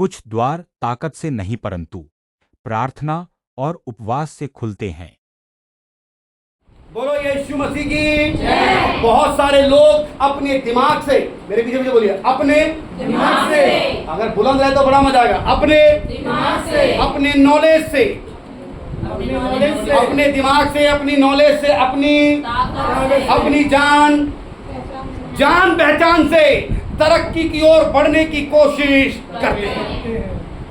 कुछ द्वार ताकत से नहीं परंतु प्रार्थना और उपवास से खुलते हैं। बोलो यीशु मसीह की जय। बहुत सारे लोग अपने दिमाग से, मेरे पीछे पीछे बोलिए, अपने दिमाग से, अगर बुलंद रहे तो बड़ा मजा आएगा, अपने दिमाग से, अपने नॉलेज से, अपने दिमाग से, अपनी नॉलेज से, अपनी जान पहचान से तरक्की की ओर बढ़ने की कोशिश करते हैं।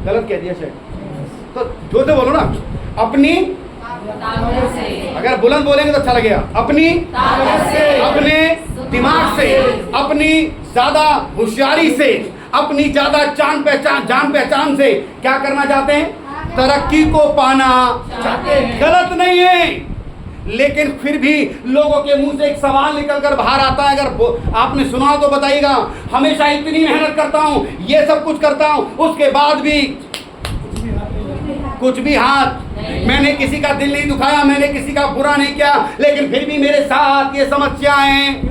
गलत कह दिया शायद, तो जोर से बोलो ना, अपनी अगर बुलंद बोलेंगे तो अच्छा लगेगा, अपनी से, अपने दिमाग से, अपनी ज्यादा होशियारी से, अपनी ज्यादा जान पहचान से क्या करना चाहते हैं? तरक्की को पाना चाहते हैं। गलत नहीं है, लेकिन फिर भी लोगों के मुंह से एक सवाल निकलकर बाहर आता है, अगर आपने सुना तो बताइएगा, हमेशा इतनी मेहनत करता हूं, ये सब कुछ करता हूं, उसके बाद भी कुछ भी हाथ, मैंने किसी का दिल नहीं दुखाया, मैंने किसी का बुरा नहीं किया, लेकिन फिर भी मेरे साथ ये समस्याएं।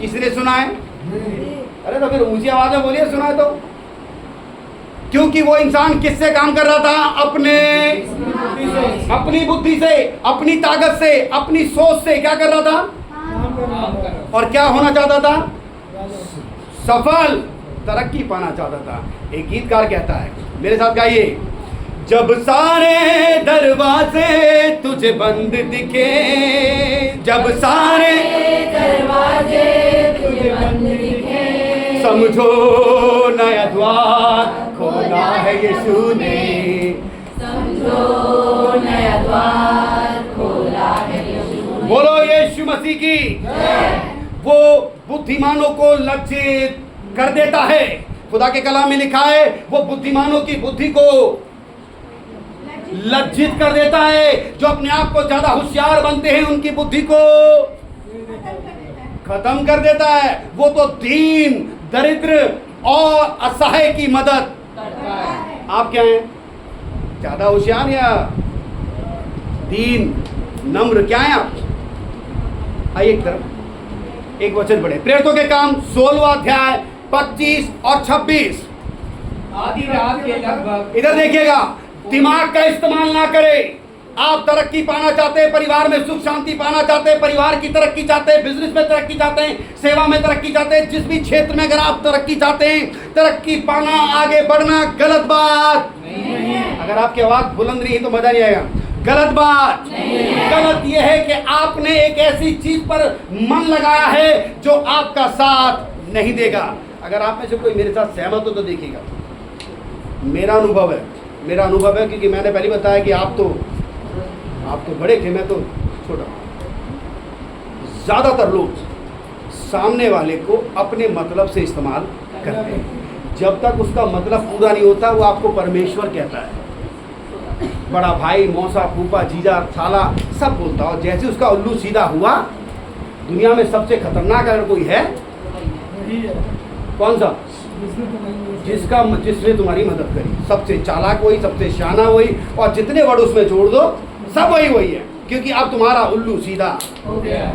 किसने सुना है? अरे तो फिर ऊंची आवाज में बोलिए, सुना है तो। क्योंकि वो इंसान किससे काम कर रहा था? अपनी बुद्धि से, अपनी ताकत से, अपनी सोच से क्या कर रहा था? और क्या होना चाहता था? सफल, तरक्की पाना चाहता था। एक गीतकार कहता है, मेरे साथ गाइए, जब सारे दरवाजे तुझे बंद दिखे, जब सारे दरवाजे तुझे बंद दिखे, समझो नया द्वार खोला है यीशु ने, समझो नया द्वार खोला है यीशु ने। बोलो यीशु मसीह की जय। वो बुद्धिमानों को लज्जित कर देता है। खुदा के कलाम में लिखा है, वो बुद्धिमानों की बुद्धि को लज्जित कर देता है। जो अपने आप को ज्यादा होशियार बनते हैं, उनकी बुद्धि को खत्म कर देता है। वो तो दीन, दरिद्र और असहाय की मदद करता है। आप क्या हैं? ज्यादा होशियार या दीन, नम्र? क्या है आप? आइए एक तरफ, एक वचन पढ़े, प्रेरितों के काम 16वां अध्याय 25 और 26। आधी रात के लगभग, इधर देखिएगा, दिमाग का इस्तेमाल ना करें। आप तरक्की पाना चाहते हैं, परिवार में सुख शांति पाना चाहते हैं, परिवार की तरक्की चाहते हैं, बिजनेस में तरक्की चाहते हैं, सेवा में तरक्की चाहते हैं, जिस भी क्षेत्र में अगर आप तरक्की चाहते हैं, तरक्की पाना, आगे बढ़ना, गलत बात नहीं है। अगर आपकी आवाज बुलंद नहीं है तो मजा नहीं आएगा। गलत बात नहीं है। गलत यह है कि आपने एक ऐसी चीज पर मन लगाया है जो आपका साथ नहीं देगा। अगर आप में से कोई मेरे साथ सहमत हो तो देखिएगा, मेरा अनुभव है, क्योंकि मैंने पहले बताया कि आप तो बड़े थे, मैं तो छोटा। ज़्यादातर लोग सामने वाले को अपने मतलब से इस्तेमाल करते हैं। जब तक उसका मतलब पूरा नहीं होता, वो आपको परमेश्वर कहता है। बड़ा भाई, मौसा, फूफा, जीजा, साला सब बोलता हो। जैसे उसका उल्लू सीधा हुआ, दुनिया में सबसे खतरनाक अगर कोई है, कौन सा? जिसने तुम्हारी मदद करी। सबसे चालाक वही, सबसे शाना वही, और जितने वर्ड उसमें जोड़ दो सब वही है, क्योंकि अब तुम्हारा उल्लू सीधा हो गया।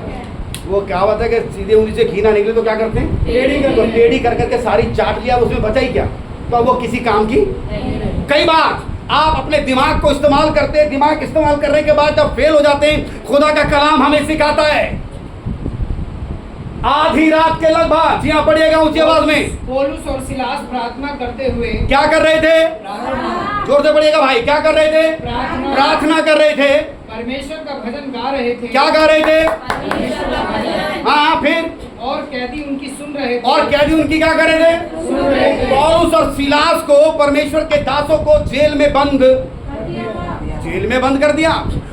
वो क्या होता है कि सीधे उंगली से घी ना निकले तो क्या करते हैं? टेढ़ी कर करके सारी चाट लिया, उसमें बचा ही क्या? तो वो किसी काम की नहीं। कई बार आप अपने दिमाग को इस्तेमाल करते हैं, दिमाग इस्तेमाल करने के बाद जब फेल हो जाते हैं, खुदा का कलाम हमें सिखाता है, आधी रात के लगभग, जी हाँ पढ़िएगा ऊंची आवाज में, पौलुस और सिलास प्रार्थना करते हुए क्या कर रहे थे? जोर से पढ़िएगा भाई, क्या कर रहे थे? प्रार्थना कर रहे थे, परमेश्वर का भजन गा रहे थे। क्या गा रहे थे? हाँ, फिर और कैदी उनकी सुन रहे थे। और कैदी उनकी क्या कर रहे थे? पौलुस और सिलास को, परमेश्वर के दासों को जेल में बंद कर दिया,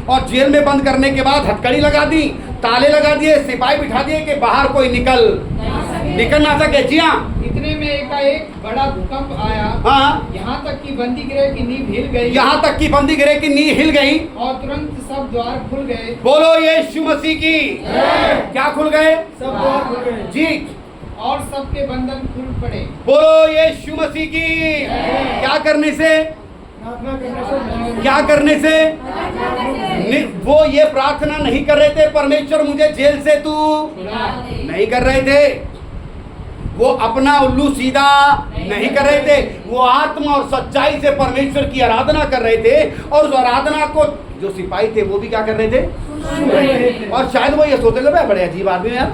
और जेल में बंद करने के बाद हथकड़ी लगा दी, ताले लगा दिए, सिपाही बिठा दिए कि बाहर कोई निकल ना सके। जी हाँ, इतने में एकाएक बड़ा भूकंप आया। हाँ, यहाँ तक कि बंदी गृह की नींव हिल गई, और तुरंत सब द्वार खुल गए। बोलो यीशु मसीह की क्या खुल गए? सब द्वार खुल गए जी, और सबके बंधन खुल पड़े। बोलो यीशु मसीह की। क्या करने से? क्या करने से? वो ये प्रार्थना नहीं कर रहे थे, परमेश्वर मुझे जेल से तू नहीं कर रहे थे। वो अपना उल्लू सीधा नहीं कर रहे थे, वो आत्मा और सच्चाई से परमेश्वर की आराधना कर रहे थे। और उस आराधना को जो सिपाही थे वो भी क्या कर रहे थे, और शायद वो ये सोचते थे भाई बड़े अजीब आदमी है यार,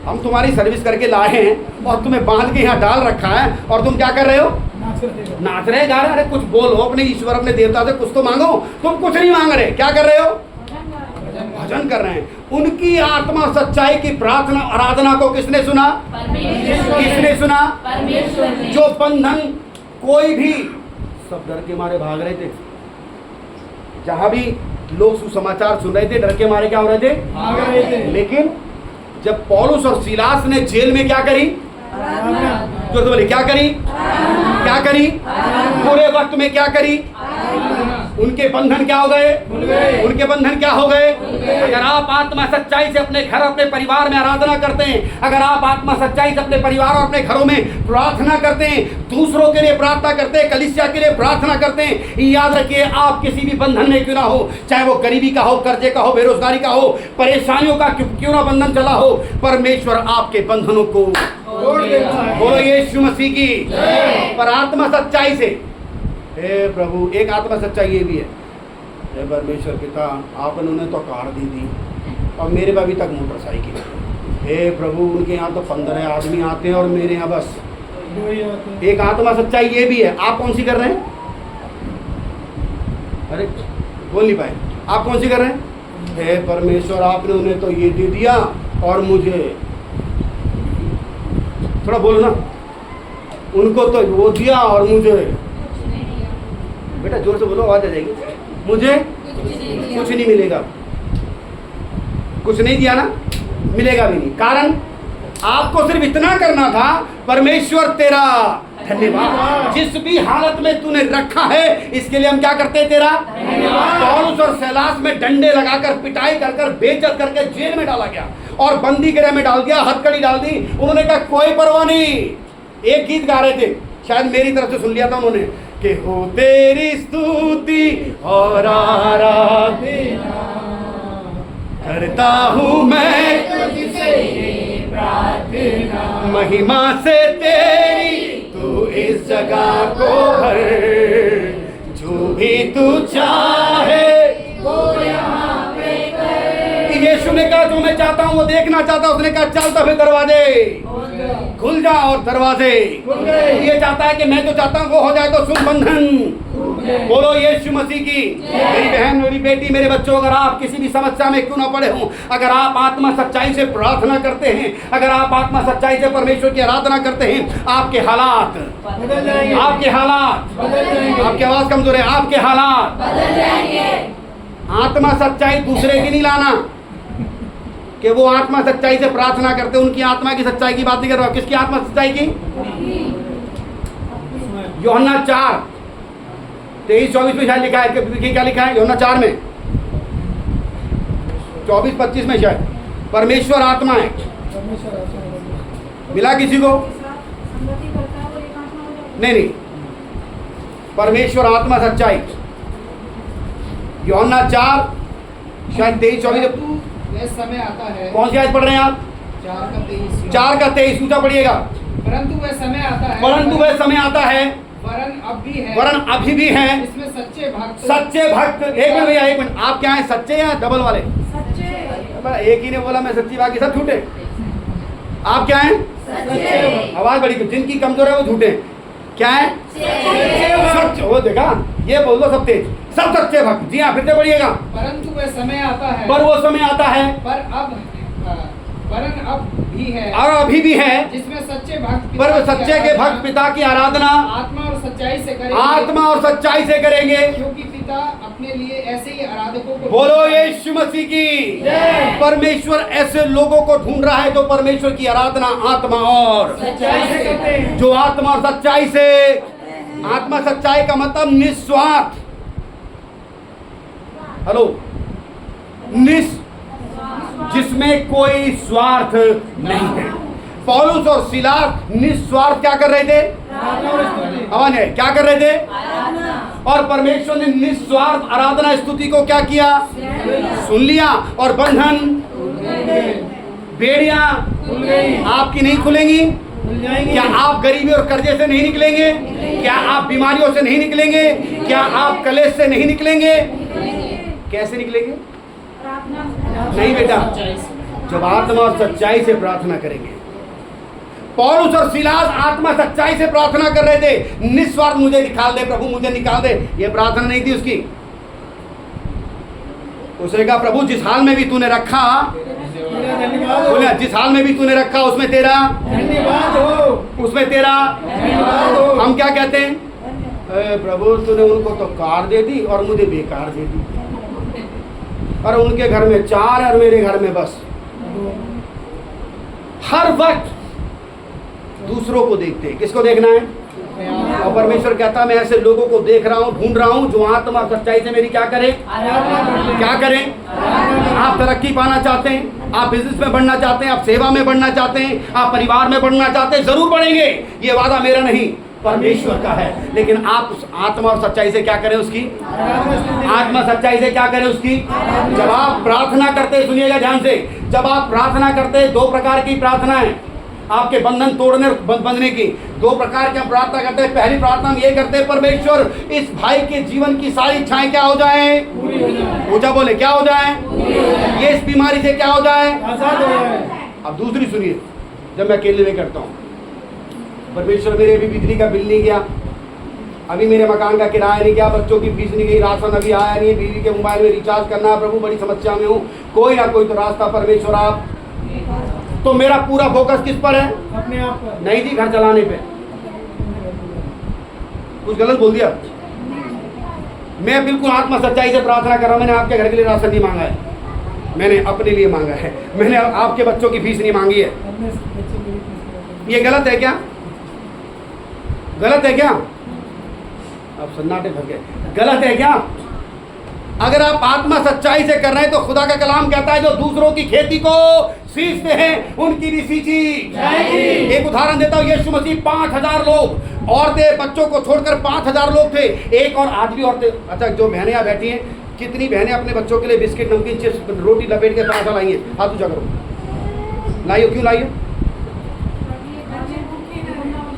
हम तुम्हारी सर्विस करके लाए हैं और तुम्हें बांध के यहाँ डाल रखा है और तुम क्या कर रहे हो, नाच रहे गा रहे। अरे कुछ बोलो अपने ईश्वर अपने देवता से कुछ तो मांगो। तुम कुछ नहीं मांग रहे, क्या कर रहे हो, भजन कर रहे हैं। उनकी आत्मा सच्चाई की प्रार्थना आराधना को किसने सुना, किसने सुना, जो बंधन कोई भी, सब डर के मारे भाग रहे थे। जहां भी लोग सुसमाचार सुन रहे थे डर के मारे क्या हो रहे थे, भाग रहे थे। लेकिन जब पौलुस और सीलास ने जेल में क्या करी, जो बोले क्या करी, क्या करी, पूरे वक्त में क्या करी, उनके बंधन क्या हो गए, उनके बंधन क्या हो गए। अगर आप आत्मा सच्चाई से अपने घर अपने परिवार में आराधना करते हैं, अगर आप आत्मा सच्चाई से अपने परिवार और अपने घरों में प्रार्थना करते हैं, दूसरों के लिए प्रार्थना करते हैं, कलीसिया के लिए प्रार्थना करते हैं, याद रखिए आप किसी भी बंधन में क्यों ना हो, चाहे वो गरीबी का हो, कर्जे का हो, बेरोजगारी का हो, परेशानियों का क्यों ना बंधन चला हो, परमेश्वर आपके बंधनों को बोलो यीशु मसीह की। पर आत्मा सच्चाई से, हे प्रभु, एक आत्मा सच्चाई ये भी है, हे परमेश्वर पिता आपने उन्हें तो कार दी थी और मेरे पे अभी तक मोटरसाइकिल, हे प्रभु उनके यहाँ तो 15 आदमी आते हैं और मेरे यहाँ बस। एक आत्मा सच्चाई ये भी है। आप कौन सी कर रहे हैं, अरे बोल नहीं पाए, आप कौन सी कर रहे हैं, हे परमेश्वर आपने उन्हें तो ये दे दिया और मुझे, थोड़ा बोलो ना, उनको तो वो दिया और मुझे, बेटा जोर से बोलो आवाज आ जाएगी, मुझे कुछ नहीं मिलेगा, कुछ नहीं दिया ना, मिलेगा भी नहीं। कारण आपको सिर्फ इतना करना था, परमेश्वर तेरा धन्यवाद, जिस भी हालत में तूने रखा है इसके लिए हम क्या करते हैं, तेरा पौलुस और सीलास में डंडे लगाकर पिटाई कर कर बेइज्जत करके जेल में डाला गया और बंदी गृह में डाल दिया, हथकड़ी डाल दी। उन्होंने कहा कोई परवाह नहीं। एक गीत गा रहे थे, शायद मेरी तरफ से सुन लिया था उन्होंने, कि हो तेरी स्तुति और आराधना करता हूँ मैं तुझसे प्रार्थना, महिमा से तेरी तू इस जगह को भर, जो भी तू चाहे वो यहाँ पे कर। यीशु ने कहा जो मैं चाहता हूँ वो देखना चाहता हूँ, उसने कहा चल तो फिर दरवाजे खुल जा, और दरवाजे ये चाहता है कि मैं जो चाहता हूँ वो हो जाए, तो सुन बंधन। बोलो यीशु मसीह की। मेरी बहन, मेरी बेटी, मेरे बच्चों, अगर आप किसी भी समस्या में क्यों ना पड़े हों, अगर आप आत्मा सच्चाई से प्रार्थना करते हैं, अगर आप आत्मा सच्चाई से परमेश्वर की आराधना करते हैं, आपके हालात बदल जाएंगे, आपके हालात बदल जाएंगे। आपकी आवाज कमजोर है, आपके हालात बदल जाएंगे। आत्मा सच्चाई दूसरे की नहीं लाना कि वो आत्मा सच्चाई से प्रार्थना करते, उनकी आत्मा की सच्चाई की बात नहीं कर रहा। किसकी आत्मा सच्चाई की? यूहन्ना 4:23-24 में शायद लिखा है कि क्या लिखा है यूहन्ना 4 में 24-25 में शायद, परमेश्वर आत्मा है। मिला किसी को? नहीं, परमेश्वर आत्मा सच्चाई, यूहन्ना 4 शायद 23-24। वह समय आता है, कौन सी आयत पढ़ रहे हैं आप? 4 का 23 ऊंचा पढ़िएगा। परंतु वह समय आता है, परंतु वह समय आता है, वरन अब भी है, वरन अभी भी है, इसमें सच्चे भक्त, सच्चे भक्त। एक मिनट भैया, एक मिनट, आप क्या हैं, सच्चे या डबल वाले? सच्चे। एक ही ने बोला मैं सच्ची, बाकी सब झूठे। आप क्या हैं? सच्चे। आवाज बड़ी, जिनकी कमजोर है वो झूठे। क्या है? सच। वो देखा, ये बोल दो सब तेज, सब सच्चे भक्त। जी हाँ, फिर से पढ़िएगा। परंतु वह समय आता है, पर वो समय आता है, वरन अब भी है, और अभी भी है, जिसमें सच्चे भक्त, पर वो सच्चे के भक्त पिता की आराधना आत्मा और सच्चाई से करेंगे, आत्मा और सच्चाई से करेंगे, क्योंकि पिता अपने लिए ऐसे ही आराधकों को। बोलो यीशु मसीह की। परमेश्वर ऐसे लोगों को ढूंढ रहा है जो परमेश्वर की आराधना आत्मा और सच्चाई से करते हैं, जो आत्मा और सच्चाई से। आत्मा सच्चाई का मतलब निस्वार्थ, हेलो, जिसमें कोई स्वार्थ नहीं है। पौलुस और सीलास निस्वार्थ क्या कर रहे थे? आवाज है, क्या कर रहे थे? और परमेश्वर ने निस्वार्थ आराधना स्तुति को क्या किया? सुन लिया, और बंधन, बेड़ियां आपकी नहीं खुलेंगी, खुल जाएंगे। क्या आप गरीबी और कर्जे से नहीं निकलेंगे? क्या आप बीमारियों से नहीं निकलेंगे? क्या आप कलेश से नहीं निकलेंगे? कैसे निकलेंगे? नहीं बेटा, जब आत्मा और सच्चाई से प्रार्थना करेंगे। पौलुस और सिलास आत्मा सच्चाई से प्रार्थना कर रहे थे, निस्वार्थ मुझे निकाल दे प्रभु, मुझे निकाल दे। ये प्रार्थना नहीं थी उसकी। उसने कहा प्रभु जिस हाल में भी तूने रखा, बोले जिस हाल में भी तूने रखा उसमें तेरा धन्यवाद हो, उसमें तेरा धन्यवाद हो। हम क्या कहते हैं? प्रभु तूने उनको तो कार दे दी और मुझे बेकार दे दी, और उनके घर में 4 और मेरे घर में बस। हर वक्त दूसरों को देखते हैं। किसको देखना है? और परमेश्वर कहता मैं ऐसे लोगों को देख रहा हूं, ढूंढ रहा हूं जो आत्मा और सच्चाई से मेरी क्या करें? क्या करें? आप तरक्की पाना चाहते हैं, आप बिजनेस में बढ़ना चाहते हैं, आप सेवा में बढ़ना चाहते हैं, आप परिवार में बढ़ना चाहते हैं, जरूर बढ़ेंगे। ये वादा मेरा नहीं, परमेश्वर का है। लेकिन आप उस आत्मा और सच्चाई से क्या करें उसकी? आत्मा सच्चाई से क्या करें उसकी? जब आप प्रार्थना करते, सुनिएगा ध्यान से, जब आप प्रार्थना करते, 2 प्रकार की प्रार्थना है आपके बंधन तोड़ने बंधने की। 2 प्रकार की हम प्रार्थना करते हैं। पहली प्रार्थना हम ये करते हैं, परमेश्वर इस भाई के जीवन की सारी इच्छाएं क्या हो जाए? ऊंचा बोले, क्या हो जाए? ये इस बीमारी से क्या हो जाए? आजाद हो जाए। अब दूसरी सुनिए, जब मैं अकेले में करता हूँ, परमेश्वर मेरे अभी बिजली का बिल नहीं गया, अभी मेरे मकान का किराया नहीं गया, बच्चों की फीस नहीं गई, राशन अभी आया नहीं, बीवी के मोबाइल में रिचार्ज करना है, प्रभु बड़ी समस्या में हूँ, कोई ना कोई तो रास्ता परमेश्वर आप। तो मेरा पूरा फोकस किस पर है? अपने आप पर नहीं जी, घर चलाने पे। कुछ गलत बोल दिया? मैं बिल्कुल आत्मा सच्चाई से प्रार्थना कर रहा हूं। मैंने आपके घर के लिए राशन नहीं मांगा है, मैंने अपने लिए मांगा है। मैंने आपके बच्चों की फीस नहीं मांगी है। अपने बच्चे के लिए ये गलत है क्या? गलत है क्या? अब सन्नाटे भर गए। गलत है क्या? अगर आप आत्मा सच्चाई से कर रहे हैं तो खुदा का कलाम कहता है जो दूसरों की खेती को सींचते हैं उनकी भी सींची जाएगी। एक उदाहरण देता हूँ, यीशु मसीह 5000 लोग, औरतें बच्चों को छोड़कर 5000 लोग थे। एक और आज भी औरतें, अच्छा जो बहनें यहाँ बैठी हैं, कितनी बहनें अपने बच्चों के लिए बिस्किट, नमकीन, चिप्स, रोटी लपेट के पराठा लाई हैं? हाथ ऊंचा करो। लाइयो, क्यों लाइयो?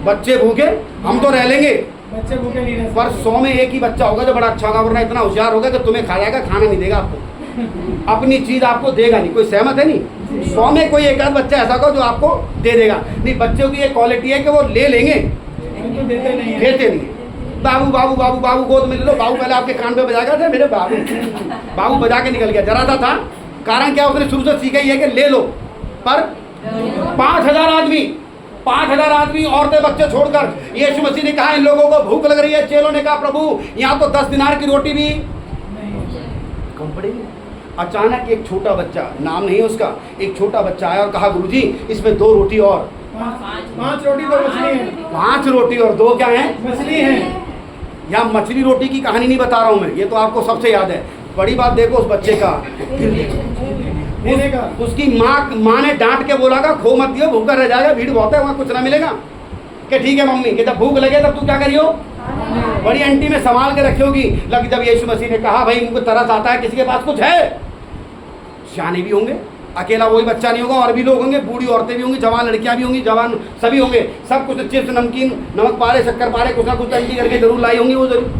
बच्चे भूखे, हम तो रह लेंगे, बच्चे भूखे नहीं रह पर 100 में एक ही बच्चा होगा जो बड़ा अच्छा होगा, वरना इतना होशियार होगा कि तुम्हें खा जाएगा, खाना नहीं देगा आपको, अपनी चीज आपको देगा नहीं। कोई सहमत है? नहीं। 100 में कोई एक आध बच्चा ऐसा होगा जो आपको दे देगा। नहीं, बच्चों की एक क्वालिटी है कि वो ले लेंगे, उनको देते नहीं है। देते नहीं। बाबू बाबू बाबू बाबू गोद में ले लो। बाबू पहले आपके कान पे बजाएगा था, मेरे बाबू बाबू बजा के निकल गया, जरा सा था। कारण क्या? उसने शुरू से सीखा ही है कि ले लो। पर 5000 आदमी औरतें बच्चे छोड़कर, यीशु मसीह ने कहा इन लोगों को भूख लग रही है। चेलों ने कहा प्रभु यहाँ तो 10 दिनार की रोटी भी कम पड़ेगी। अचानक एक छोटा बच्चा, नाम नहीं है उसका, एक छोटा बच्चा आया और कहा गुरुजी इसमें 2 रोटी और 5 रोटी तो मछली है। 5 रोटी और 2 क्या है? मछली है। यहाँ मछली रोटी की कहानी नहीं बता रहा हूँ मैं, ये तो आपको सबसे याद है। बड़ी बात देखो उस बच्चे का, देने का उसकी माँ ने डांट के बोला का खो मत दियो, भूखा रह जाएगा, भीड़ बहुत है, वहाँ कुछ ना मिलेगा। कि ठीक है मम्मी, कि जब भूख लगे तब तू क्या करियो? बड़ी आंटी में संभाल के रखी होगी। लग जब यीशु मसीह ने कहा भाई उनको तरस आता है, किसी के पास कुछ है, सियाने भी होंगे, अकेला वही बच्चा नहीं होगा, और भी लोग होंगे, बूढ़ी औरतें भी होंगी, जवान लड़कियां भी होंगी, जवान सभी होंगे, सब कुछ चिप्स, नमकीन, नमक पारे, शक्कर पारे, कुछ ना कुछ आंटी करके जरूर लाई होंगी, वो जरूर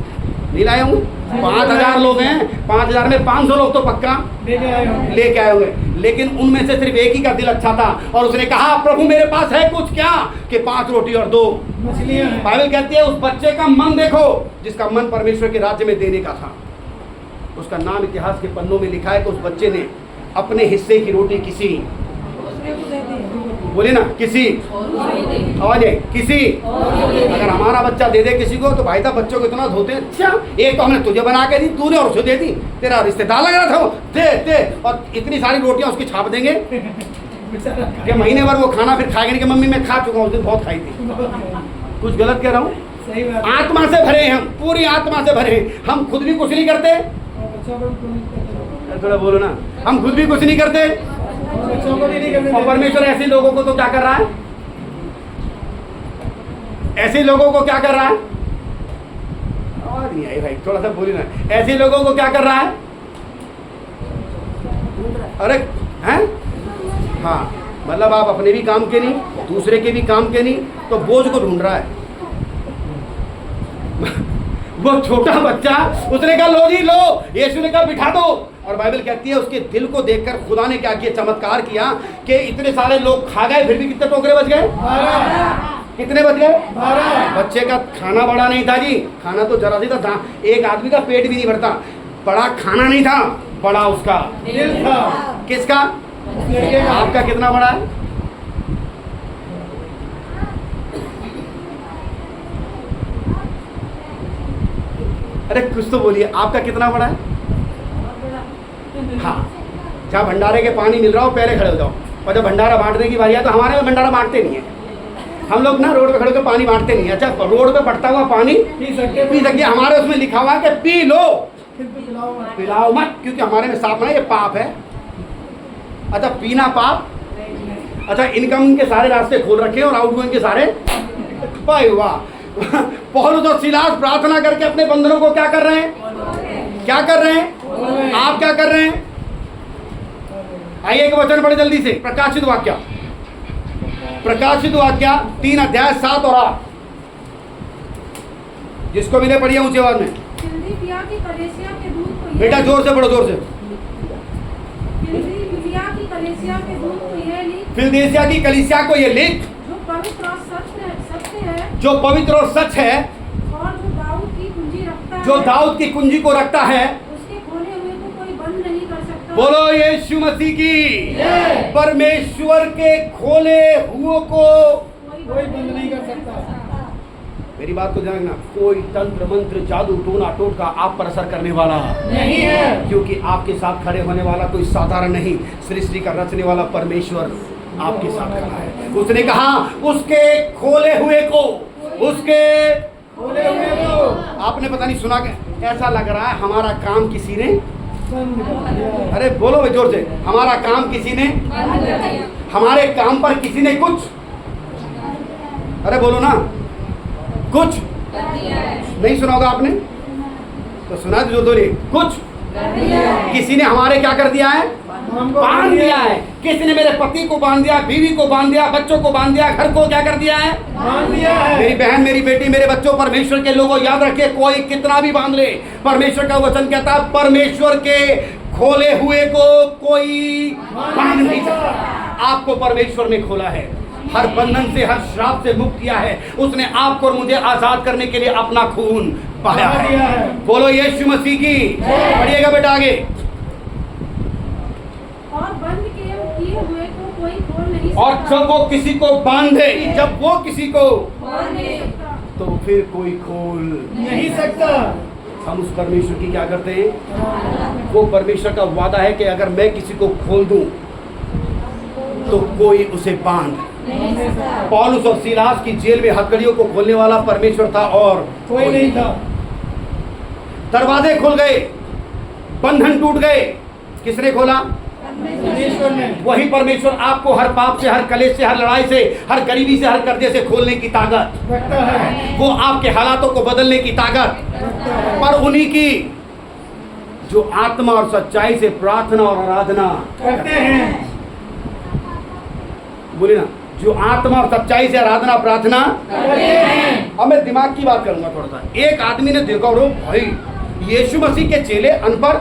नहीं लाए होंगे। 5000 लोग हैं, 5000 में 500 लोग तो पक्का लेके आए होंगे। लेकिन उनमें से सिर्फ एक ही का दिल अच्छा था और उसने कहा प्रभु मेरे पास है कुछ क्या? कि 5 रोटी और 2 मछलियां। बाइबल कहती है उस बच्चे का मन देखो, जिसका मन परमेश्वर के राज्य में देने का था। उसका नाम इतिहास के पन्नों में लिखा है कि उस बच्चे ने अपने हिस्से की रोटी किसी, बोले ना, किसी, आवाज है, किसी, अगर हमारा बच्चा दे दे किसी को तो भाई साहब बच्चों को इतना धोते हैं। अच्छा, एक तो हमने तुझे बना के दी, तूने और उसे दे दी, तेरा रिश्तेदार लग रहा था वो, दे और इतनी सारी रोटियां उसकी छाप देंगे कि महीने भर वो खाना फिर खाएगा नहीं कि मम्मी मैं खा चुका हूँ, उस दिन बहुत खाई थी। कुछ गलत कह रहा हूँ? सही बात। आत्मा से भरे हैं हम, पूरी आत्मा से भरे हैं। हम खुद भी कुछ नहीं करते, थोड़ा बोलो ना, हम खुद भी कुछ नहीं करते और परमेश्वर ऐसे लोगों को तो क्या कर रहा है? ऐसे लोगों को क्या कर रहा है? आवाज नहीं आई भाई, थोड़ा सा बोली ना। ऐसे लोगों को क्या कर रहा है? अरे हैं? हाँ, मतलब आप अपने भी काम के नहीं, दूसरे के भी काम के नहीं, तो बोझ को ढूंढ रहा है। वो छोटा बच्चा, उसने कहा लो जी लो, यीशु ने कहा बिठा दो। और बाइबल कहती है उसके दिल को देखकर खुदा ने क्या किया, चमत्कार किया कि इतने सारे लोग खा गए, फिर भी कितने टोकरे बच गए? 12। कितने बच गए? 12। बच्चे का खाना बड़ा नहीं था जी, खाना तो जरा सी था, एक आदमी का पेट भी नहीं भरता। बड़ा खाना नहीं था, बड़ा उसका दिल था। किसका? आपका कितना बड़ा है? अरे कुछ तो बोलिए, आपका कितना बड़ा है? हाँ, जहाँ भंडारे के पानी मिल रहा हो पहले खड़े हो जाओ, और जब भंडारा बांटने की बारी है तो हमारे में भंडारा बांटते नहीं है। हम लोग ना रोड पे खड़े होकर पानी बांटते नहीं है। अच्छा, रोड पे बढ़ता हुआ पानी पी सकते, हमारे उसमें लिखा हुआ है कि पी लो, पिलाओ मत, क्योंकि हमारे में साफ है, ये पाप है। अच्छा, पीना पाप। अच्छा, इनकम के सारे रास्ते खोल रखे और आउटगोइंग के सारे, भाई वाह। पौलुस और सीलास प्रार्थना करके अपने बंधनों को क्या कर रहे हैं? क्या कर रहे हैं? आप क्या कर रहे हैं? आइए एक वचन पढ़े जल्दी से, प्रकाशित वाक्य, प्रकाशित वाक्य 3 अध्याय 7 और 8। जिसको मिले पढ़िए ऊंची आवाज में। फिलदिलफिया की कलीसिया के दूत को यह बेटा जोर से पढ़ो, जोर से। फिलदिलफिया की कलीसिया के दूत को यह लिख, फिलदिलफिया की कलीसिया को ये लिख, जो पवित्र और सत्य है, जो पवित्र और सच है, और जो दाऊद की कुंजी रखता है, जो दाऊद की कुंजी को रखता है, उसके खोले हुए को कोई बंद नहीं कर सकता। बोलो यीशु मसीह की। परमेश्वर के खोले हुए को कोई बंद नहीं कर सकता। मेरी बात को ध्यान रखना, कोई तंत्र मंत्र जादू टोना टोटका आप पर असर करने वाला नहीं है, क्योंकि आपके साथ खड़े होने वाला कोई साधारण नहीं, सृष्टि का रचने वाला परमेश्वर आपके साथ खड़ा है। उसने कहा उसके खोले हुए को, उसके खोले हुए को आपने पता नहीं सुना क्या? ऐसा लग रहा है हमारा काम किसी ने, बंद कर दिया। अरे बोलो भाई जोर से, हमारा काम किसी ने, हमारे काम पर किसी ने कुछ, अरे बोलो ना, कुछ नहीं सुना होगा आपने, तो सुना जो दो कुछ किसी ने हमारे क्या कर दिया है? बांध दिया है। किसी ने मेरे पति को बांध दिया, बीवी को बांध दिया, बच्चों को बांध दिया, घर को क्या कर दिया है? बांध दिया है। मेरी बहन, मेरी बेटी, मेरे बच्चों, परमेश्वर के लोगों, याद रखिए कोई कितना भी बांध ले, परमेश्वर का वचन कहता है परमेश्वर के खोले हुए को कोई बांध नहीं सकता। आपको परमेश्वर ने खोला है, हर बंधन से, हर श्राप से मुक्त किया है। उसने आपको और मुझे आजाद करने के लिए अपना खून बहाया है। बोलो यीशु मसीह की। पढ़िएगा बेटा आगे। और बंद किए हुए को कोई खोल नहीं सकता। और जब वो किसी को बांधे, जब वो किसी को, खोल नहीं सकता। तो फिर कोई खोल नहीं सकता। हम उस परमेश्वर की क्या करते हैं? वो परमेश्वर का वादा है कि अगर मैं किसी को खोल दूं तो कोई उसे बांध। पौलुस और सीलास की जेल में हथकड़ियों को खोलने वाला परमेश्वर था और कोई नहीं था। दरवाजे खुल गए, बंधन टूट गए, किसने खोला? परमेश्वर ने। वही परमेश्वर आपको हर पाप से, हर कलेश से, हर लड़ाई से, हर गरीबी से, हर कर्जे से खोलने की ताकत रखता है। वो आपके हालातों को बदलने की ताकत पर उन्हीं की जो आत्मा और सच्चाई से प्रार्थना और आराधना करते हैं। बोले ना, जो आत्मा और सच्चाई से आराधना प्रार्थना करते हैं। अब मैं दिमाग की बात करूंगा थोड़ा सा। एक आदमी ने देखा, रो भाई यीशु मसीह के चेले अनपढ़,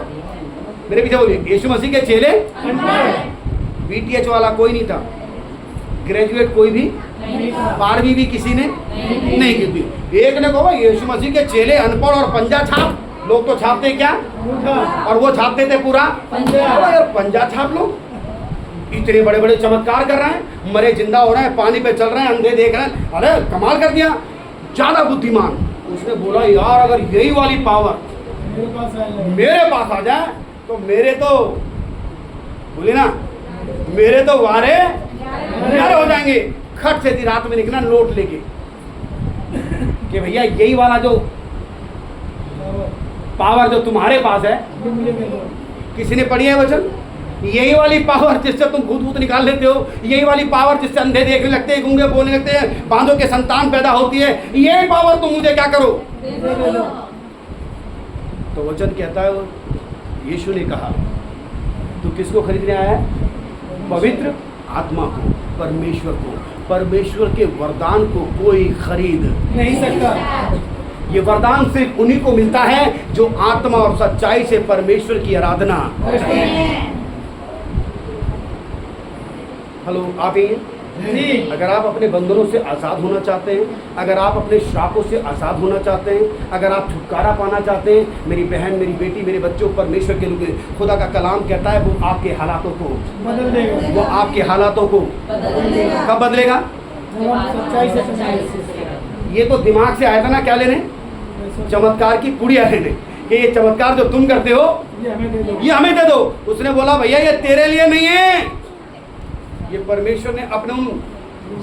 मेरे पीछे बोलिए, यीशु मसीह के चेले अनपढ़। बीटीएच वाला कोई नहीं था, ग्रेजुएट कोई भी, 12वीं भी किसी ने नहीं की थी। एक ने कहा यीशु मसीह के चेले अनपढ़ और पंजा छाप, लोग तो छापते क्या, और वो छापते थे पूरा पंजा। यार पंजा छाप लो, इतने बड़े बड़े चमत्कार कर रहे हैं, मरे जिंदा हो रहे हैं, पानी पे चल रहे हैं, अंधे देख रहे हैं, अरे कमाल कर दिया। ज्यादा बुद्धिमान उसने बोला यार अगर यही वाली पावर मेरे पास आ जाए तो मेरे तो, बोले ना, मेरे तो वारे न्यारे हो जाएंगे। खट से थी रात में निकला नोट लेके कि भैया यही वाला जो पावर जो तुम्हारे पास है, किसी ने पढ़ी है वचन? यही वाली पावर जिससे तुम भूत भूत निकाल लेते हो, यही वाली पावर जिससे अंधे देखने लगते हैं, गूंगे बोलने लगते हैं, बांधों के संतान पैदा होती है, यही पावर तुम मुझे क्या करो? तो वचन कहता है, यीशु ने कहा तू किसको खरीदने आया है? पवित्र आत्मा को, परमेश्वर के वरदान को कोई खरीद नहीं सकता। ये वरदान सिर्फ उन्हीं को मिलता है जो आत्मा और सच्चाई से परमेश्वर की आराधना। हेलो, आप ये जी। अगर आप अपने बंधनों से आज़ाद होना चाहते हैं, अगर आप अपने श्रापों से आज़ाद होना चाहते हैं, अगर आप छुटकारा पाना चाहते हैं, मेरी बहन, मेरी बेटी, मेरे बच्चों, परमेश्वर के लिए खुदा का कलाम कहता है वो आपके हालातों को बदल देगा। वो आपके हालातों को कब बदलेगा? सच्चाई से। ये तो दिमाग से आया था ना, क्या लेने? चमत्कार की पुड़िया लेने, कि ये चमत्कार जो तुम करते हो ये हमें दे दो। ये हमें दे दो। उसने बोला भैया ये तेरे लिए नहीं है, ये परमेश्वर ने अपने उन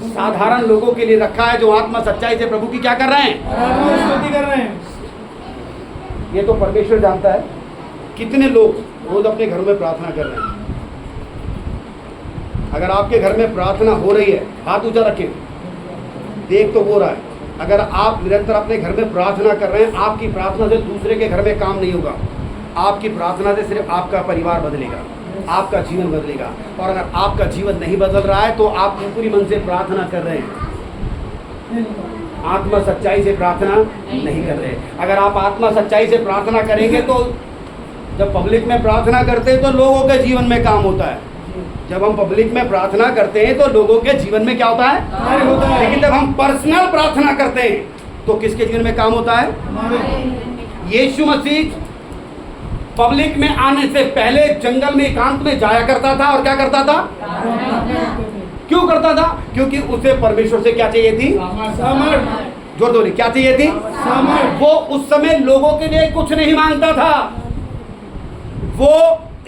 साधारण लोगों के लिए रखा है जो आत्मा सच्चाई से प्रभु की क्या कर रहे हैं? आराधना स्तुति कर रहे हैं। ये तो परमेश्वर जानता है कितने लोग रोज अपने घरों में प्रार्थना कर रहे हैं। अगर आपके घर में प्रार्थना हो रही है, हाथ ऊंचा रखें, देख तो वो रहा है। अगर आप निरंतर अपने घर में प्रार्थना कर रहे हैं, आपकी प्रार्थना से दूसरे के घर में काम नहीं होगा। आपकी प्रार्थना से सिर्फ आपका परिवार बदलेगा, आपका जीवन बदलेगा। और अगर आपका जीवन नहीं बदल रहा है तो आप पूरी मन से प्रार्थना कर रहे हैं, आत्मा सच्चाई से प्रार्थना नहीं कर रहे। अगर आप आत्मा सच्चाई से प्रार्थना करेंगे तो जब पब्लिक में प्रार्थना करते हैं तो लोगों के जीवन में काम होता है। जब हम पब्लिक में प्रार्थना करते हैं तो लोगों के जीवन में क्या होता है? कार्य होता है। लेकिन जब हम पर्सनल प्रार्थना करते हैं तो किसके जीवन में काम होता है? यीशु मसीह पब्लिक में आने से पहले जंगल में एकांत में जाया करता था और क्या करता था? क्यों करता था? क्योंकि उसे परमेश्वर से क्या चाहिए थी? सामर्थ। जोर बोलिए, क्या चाहिए थी? सामर्थ। वो उस समय लोगों के लिए कुछ नहीं मांगता था। वो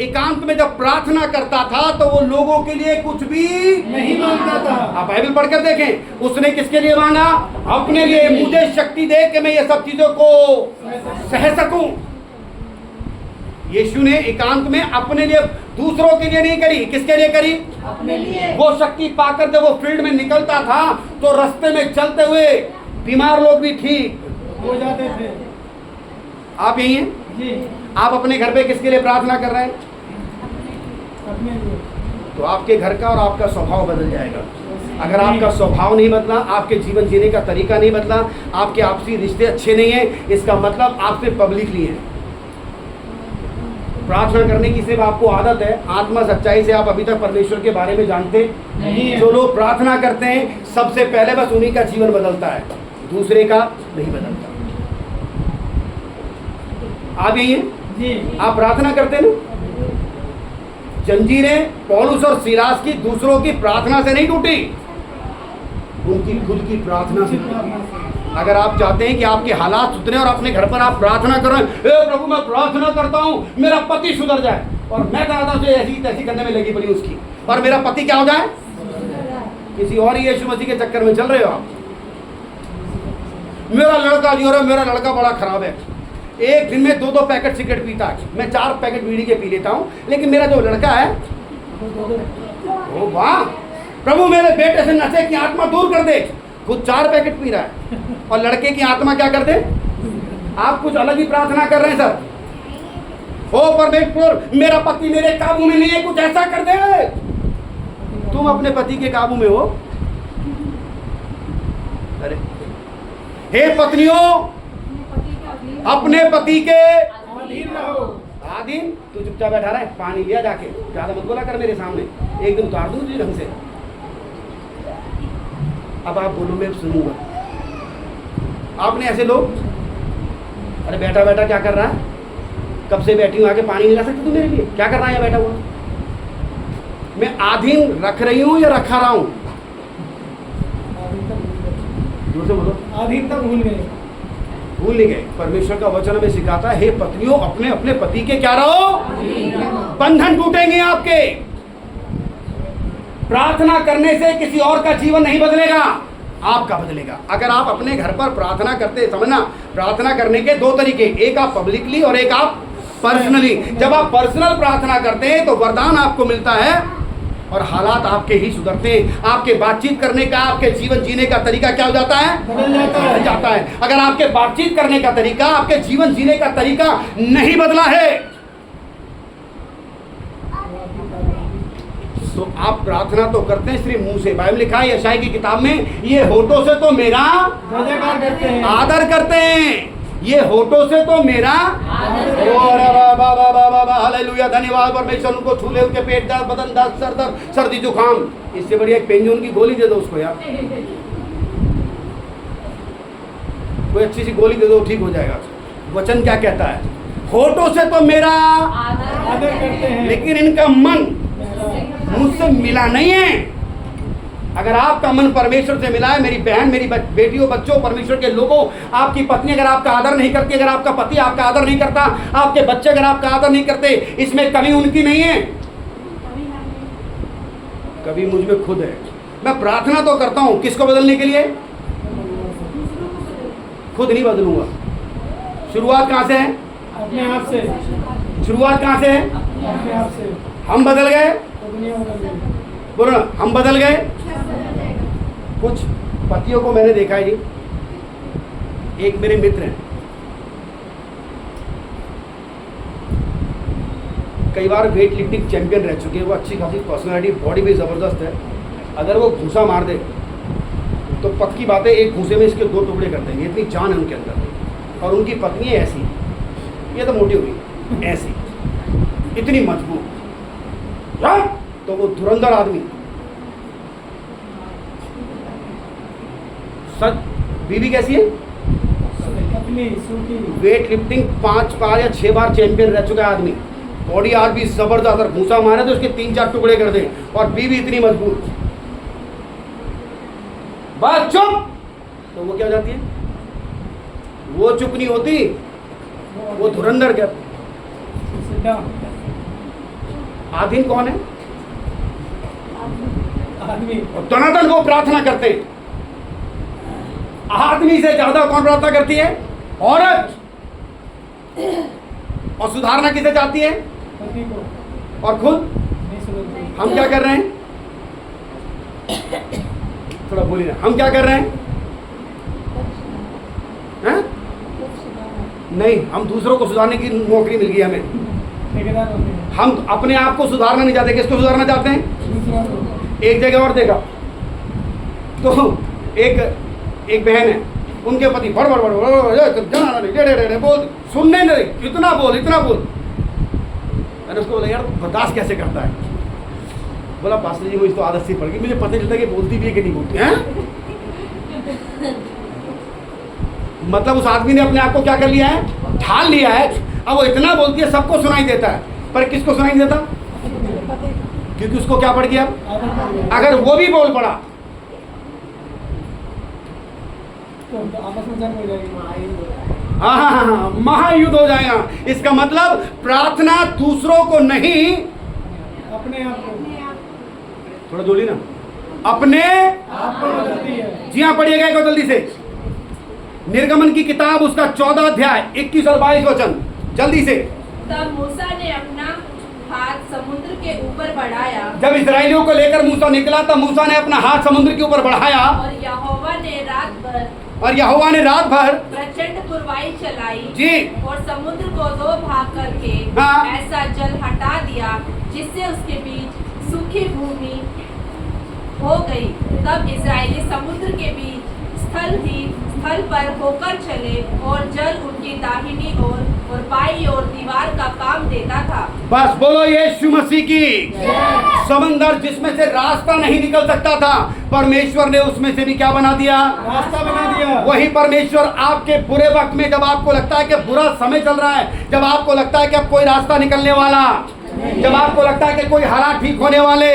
एकांत में जब प्रार्थना करता था तो वो लोगों के लिए कुछ भी नहीं मांगता था। आप बाइबल पढ़कर देखें, उसने किसके लिए मांगा? अपने लिए। मुझे शक्ति दे कि मैं ये सब चीजों को सह सकूं। यीशु ने एकांत में अपने लिए, दूसरों के लिए नहीं करी। किसके लिए करी? अपने लिए। वो शक्ति पाकर जब वो फील्ड में निकलता था तो रास्ते में चलते हुए बीमार लोग भी ठीक हो जाते थे। आप यही हैं? जी। आप अपने घर पे किसके लिए प्रार्थना कर रहे हैं? अपने लिए। तो आपके घर का और आपका स्वभाव बदल जाएगा। अगर आपका स्वभाव नहीं बदला, आपके जीवन जीने का तरीका नहीं बदला, आपके आपसी रिश्ते अच्छे नहीं हैं, इसका मतलब आप सिर्फ पब्लिकली हैं। प्रार्थना करने की सिर्फ आपको आदत है, आत्मा सच्चाई से आप अभी तक परमेश्वर के बारे में जानते नहीं है। जो लोग प्रार्थना करते हैं सबसे पहले बस उन्हीं का जीवन बदलता है, दूसरे का नहीं बदलता। आप यही हैं? जी। आप प्रार्थना करते हैं ना? जंजीरें पौलुस और सीलास की दूसरों की प्रार्थना से नहीं टूटी, उनकी खुद की प्रार्थना से टूटी। अगर आप चाहते हैं कि आपके हालात सुधरे और अपने घर पर आप प्रार्थना करें, हे प्रभु मैं प्रार्थना करता हूं मेरा पति सुधर जाए, और मैं चाहता हूं ऐसी तैसी करने में लगी पड़ी उसकी, और मेरा पति क्या हो जाए? किसी और यीशु मसीह के चक्कर में चल रहे हो आप। मेरा लड़का जो है, मेरा लड़का बड़ा खराब है, एक दिन में 2-2 पैकेट सिगरेट पीता है, मैं 4 पैकेट बीड़ी के पी लेता हूँ, लेकिन मेरा जो लड़का है, ओ वाह प्रभु मेरे बेटे से नशे की आत्मा दूर कर दे। खुद 4 पैकेट पी रहा है और लड़के की आत्मा क्या कर दे? आप कुछ अलग ही प्रार्थना कर रहे हैं सर। ओ परमेश्वर मेरा पति मेरे काबू में नहीं है, कुछ ऐसा कर दे। तुम अपने पति के काबू में हो? अरे हे पत्नियों अपने पति के अधीन रहो। आधीन। तू चुपचाप बैठा रहा है, पानी लिया जाके, ज्यादा मत बोला कर मेरे सामने, एक दिन उतार दूं तुझे ढंग से। अब आप बोलो मैं सुनूंगा। आपने ऐसे लोग, अरे बैठा बैठा क्या कर रहा है? कब से बैठी हूं, आके पानी नहीं ला सकती तू मेरे लिए? क्या कर रहा है बैठा हुआ? मैं आधीन रख रही हूं या रखा रहा हूं? जोर से बोलो। अधीन तक भूल गए। भूल नहीं गए। परमेश्वर का वचन हमें सिखाता है, हे पत्नियों अपने अपने पति के क्या रहो, बंधन टूटेंगे आपके। प्रार्थना करने से किसी और का जीवन नहीं बदलेगा, आपका बदलेगा। अगर आप अपने घर पर प्रार्थना करते, समझना प्रार्थना करने के 2 तरीके, एक आप पब्लिकली और एक आप पर्सनली। जब आप पर्सनल प्रार्थना करते हैं तो वरदान आपको मिलता है और हालात आपके ही सुधरते हैं। आपके बातचीत करने का, आपके जीवन जीने का तरीका क्या हो जाता है? बदल जाता है। अगर आपके बातचीत करने का तरीका, आपके जीवन जीने का तरीका नहीं बदला है, तो आप प्रार्थना तो करते हैं सिर्फ मुंह से। बाइबल लिखा है यशायाह की किताब में, ये होठों से तो मेरा आदर करते हैं, ये होठों से तो मेरा हालेलुया, धन्यवाद परमेश्वर। उनको छू ले, उनके पेट दर्द, बदन दर्द, सर दर्द, सर्दी जुकाम, इससे बढ़िया एक पेंजोन की गोली दे दो उसको यार, कोई अच्छी सी गोली दे दो, ठीक हो जाएगा। वचन क्या कहता है? होठों से तो मेरा आदर करते हैं, लेकिन इनका मन मुझसे मिला नहीं है। अगर आपका मन परमेश्वर से मिला है, मेरी बहन, मेरी बेटियों, बच्चों, परमेश्वर के लोगों, आपकी पत्नी अगर आपका आदर नहीं करती, अगर आपका पति आपका आदर नहीं करता, आपके बच्चे अगर आपका आदर नहीं करते, इसमें कमी उनकी नहीं है, कभी मुझ में खुद है। मैं प्रार्थना तो करता हूं किसको बदलने के लिए? खुद नहीं बदलूंगा। शुरुआत कहां से है? अपने आप से, शुरुआत कहां से है? अपने आप से। हम बदल गए, तो दुनिया बदल गई। बोलो ना, हम बदल गए। कुछ पतियों को मैंने देखा है जी, एक मेरे मित्र हैं, कई बार वेट लिफ्टिंग चैंपियन रह चुके हैं, वो अच्छी खासी पर्सनालिटी, बॉडी भी ज़बरदस्त है। अगर वो घूसा मार दे तो पक्की बात है एक घूसे में इसके 2 टुकड़े कर देंगे, इतनी जान है उनके अंदर। और उनकी पत्नी है ऐसी, ये तो मोटी होगी, ऐसी इतनी मजबूत, तो वो धुरंधर आदमी। सच बीवी कैसी है? पतली, सूखी। वेट लिफ्टिंग 5 बार या 6 बार चैंपियन रह चुका है आदमी, बॉडी आज भी जबरदस्त, और घूसा मारे तो उसके 3-4 टुकड़े कर दे, और बीवी इतनी मजबूत। बस चुप, तो वो क्या हो जाती है? वो चुप नहीं होती, वो धुरंधर क्या। सीधा। आधीन कौन है? आदमी। और धनाधन को प्रार्थना करते हैं। आदमी से ज्यादा कौन प्रार्थना करती है? औरत। और सुधारना किसे चाहती है? पति को। और खुद नहीं सुधरती। हम क्या कर रहे हैं? थोड़ा बोलिए ना, हम क्या कर रहे हैं? हैं? नहीं, हम दूसरों को सुधारने की नौकरी मिल गई हमें। ठेकेदार होते हैं। हम अपने आप को सुधारना नहीं चाहते, किसको सुधारना चाहते हैं? दूसरों को। एक जगह और देखा तो एक बहन है, उनके पति बड़ बड़ बड़ बोल, सुनने नहीं, इतना बोल। मैंने उसको बोला यार बर्दाश्त कैसे करता है? बोला पास्टर जी मुझे तो आदत सी पड़ गई, मुझे पता चलता है कि बोलती भी है कि नहीं बोलती है। मतलब उस आदमी ने अपने आप को क्या कर लिया है? ढाल लिया है। अब वो इतना बोलती है, सबको सुनाई देता है, पर किसको सुनाई नहीं देता? क्योंकि उसको क्या पड़ गया? अगर वो भी बोल पड़ा तो आपस में जंग हो जाएगी। हाँ, महायुद्ध हो जाएगा। इसका मतलब प्रार्थना दूसरों को नहीं, अपने आप को। थोड़ा जोली ना, अपने आपको बदलती है। जी हाँ, पढ़िएगा एक जल्दी से। निर्गमन की किताब उसका 14 अध्याय 21 और 22 वचन जल्दी से। तब मूसा ने अपना हाथ समुद्र के ऊपर बढ़ाया, जब इस्राएलियों को लेकर मूसा निकला तब मूसा ने अपना हाथ समुद्र के ऊपर बढ़ाया, और यहोवा ने रात भर प्रचंड पुरवाई चलाई जी, और समुद्र को 2 भाग करके हाँ। ऐसा जल हटा दिया जिससे उसके बीच सूखी भूमि हो गई। तब इस्राएली समुद्र के बीच स्थल पर होकर चले, और जल उनकी दाहिनी ओर और बाईं ओर दीवार का काम देता था। बस बोलो यीशु मसीह की। समंदर जिसमें से रास्ता नहीं निकल सकता था, परमेश्वर ने उसमें से भी क्या बना दिया? रास्ता बना दिया। वही परमेश्वर आपके बुरे वक्त में, जब आपको लगता है कि बुरा समय चल रहा है, जब आपको लगता है कि अब कोई रास्ता निकलने वाला, जब आपको लगता है कि कोई हालात ठीक होने वाले,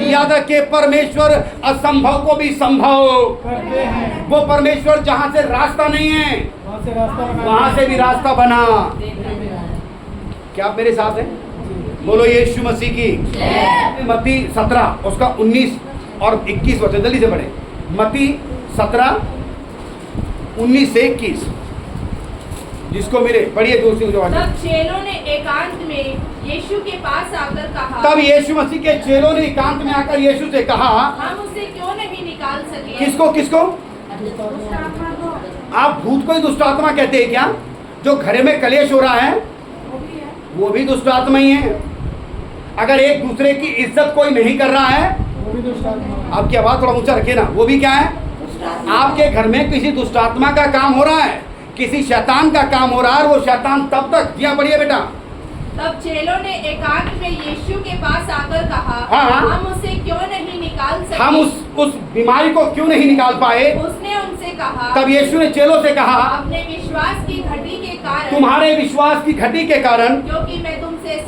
याद रखिए परमेश्वर असंभव को भी संभव करते हैं। वो परमेश्वर जहाँ से रास्ता नहीं है वहाँ से रास्ता बना। वहाँ से भी रास्ता बना। क्या आप मेरे साथ हैं? बोलो यीशु मसीह की। मत्ती 17 उसका 19 और 21 वचन जल्दी से पढ़े। मत्ती 17 19 से 21, जिसको मिले पढ़िए दूसरी जवाब। तब चेलों ने एकांत में यीशु के पास आकर कहा, तब यीशु मसीह के चेलों ने एकांत में आकर यीशु से कहा, हम उसे क्यों नहीं निकाल सके? किसको किसको? आप भूत को ही दुष्ट आत्मा कहते हैं क्या? जो घरे में कलेश हो रहा है वो भी दुष्ट आत्मा ही है। अगर एक दूसरे की इज्जत कोई नहीं कर रहा है, वो भी दुष्ट आत्मा। आपकी आवाज थोड़ा ऊंचा रखिए ना, वो भी क्या है? आपके घर में किसी दुष्ट आत्मा का काम हो रहा है, किसी शैतान का काम हो रहा है, और वो शैतान तब तक, जी हाँ पढ़िए बेटा। तब चेलों ने एकांत में यीशु के पास आकर कहा, हाँ। हम उसे क्यों नहीं निकाल सके? हम उस बीमारी को क्यों नहीं निकाल पाए? उसने उनसे कहा, तब यीशु ने चेलों से कहा, अपने विश्वास की घटी के कारण, तुम्हारे विश्वास की घटी के कारण क्योंकि मैं तुमसे